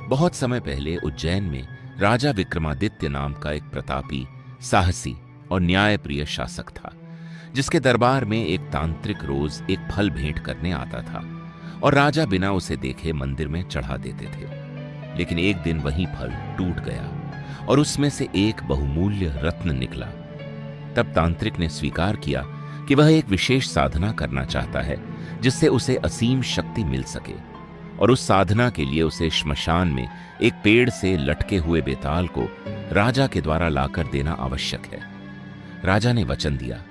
बहुत समय पहले उज्जैन में राजा विक्रमादित्य नाम का एक प्रतापी, साहसी और न्यायप्रिय शासक था, जिसके दरबार में एक तांत्रिक रोज एक फल भेंट करने आता था और राजा बिना उसे देखे मंदिर में चढ़ा देते थे। लेकिन एक दिन वही फल टूट गया और उसमें से एक बहुमूल्य रत्न निकला। तब तांत्रिक ने स्वीकार किया कि वह एक विशेष साधना करना चाहता है जिससे उसे असीम शक्ति मिल सके, और उस साधना के लिए उसे श्मशान में एक पेड़ से लटके हुए बेताल को राजा के द्वारा लाकर देना आवश्यक है। राजा ने वचन दिया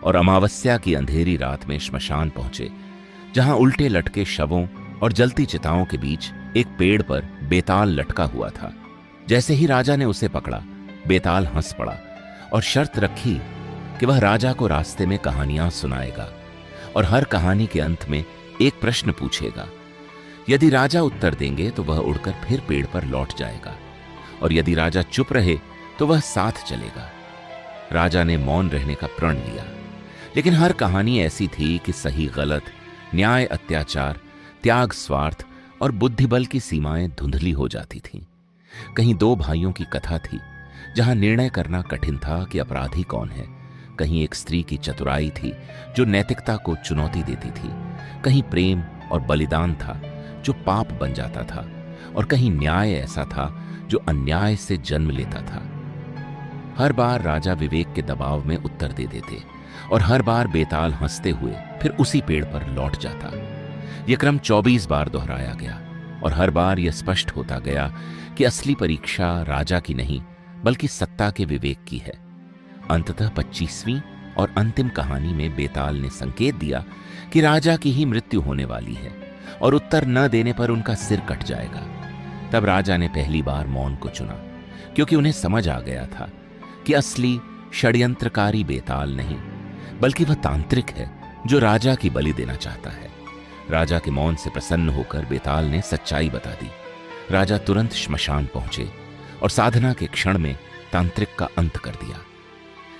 और अमावस्या की अंधेरी रात में श्मशान पहुंचे, जहां उल्टे लटके शवों और जलती चिताओं के बीच एक पेड़ पर बेताल लटका हुआ था। जैसे ही राजा ने उसे पकड़ा, बेताल हंस पड़ा और शर्त रखी कि वह राजा को रास्ते में कहानियां सुनाएगा और हर कहानी के अंत में एक प्रश्न पूछेगा। यदि राजा उत्तर देंगे तो वह उड़कर फिर पेड़ पर लौट जाएगा, और यदि राजा चुप रहे तो वह साथ चलेगा। राजा ने मौन रहने का प्रण लिया, लेकिन हर कहानी ऐसी थी कि सही गलत, न्याय अत्याचार, त्याग स्वार्थ और बुद्धिबल की सीमाएं धुंधली हो जाती थीं। कहीं दो भाइयों की कथा थी जहां निर्णय करना कठिन था कि अपराधी कौन है। कहीं एक स्त्री की चतुराई थी जो नैतिकता को चुनौती देती थी। कहीं प्रेम और बलिदान था जो पाप बन जाता था, और कहीं न्याय ऐसा था जो अन्याय से जन्म लेता था। हर बार राजा विवेक के दबाव में उत्तर दे देते और हर बार बेताल हंसते हुए फिर उसी पेड़ पर लौट जाता। यह क्रम 24 बार दोहराया गया और हर बार यह स्पष्ट होता गया कि असली परीक्षा राजा की नहीं बल्कि सत्ता के विवेक की है। अंततः 25वीं और अंतिम कहानी में बेताल ने संकेत दिया कि राजा की ही मृत्यु होने वाली है और उत्तर न देने पर उनका सिर कट जाएगा। तब राजा ने पहली बार मौन को चुना, क्योंकि उन्हें समझ आ गया था कि असली षड्यंत्रकारी बेताल नहीं बल्कि वह तांत्रिक है जो राजा की बलि देना चाहता है। राजा के मौन से प्रसन्न होकर बेताल ने सच्चाई बता दी। राजा तुरंत श्मशान पहुंचे और साधना के क्षण में तांत्रिक का अंत कर दिया।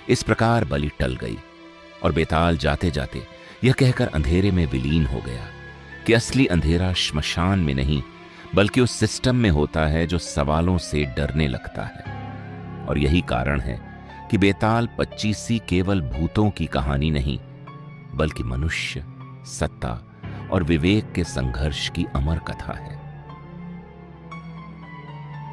इस प्रकार बलि टल गई और बेताल जाते जाते यह कहकर अंधेरे में विलीन हो गया कि असली अंधेरा श्मशान में नहीं बल्कि उस सिस्टम में होता है जो सवालों से डरने लगता है। और यही कारण है कि बेताल 25वीं केवल भूतों की कहानी नहीं बल्कि मनुष्य, सत्ता और विवेक के संघर्ष की अमर कथा है।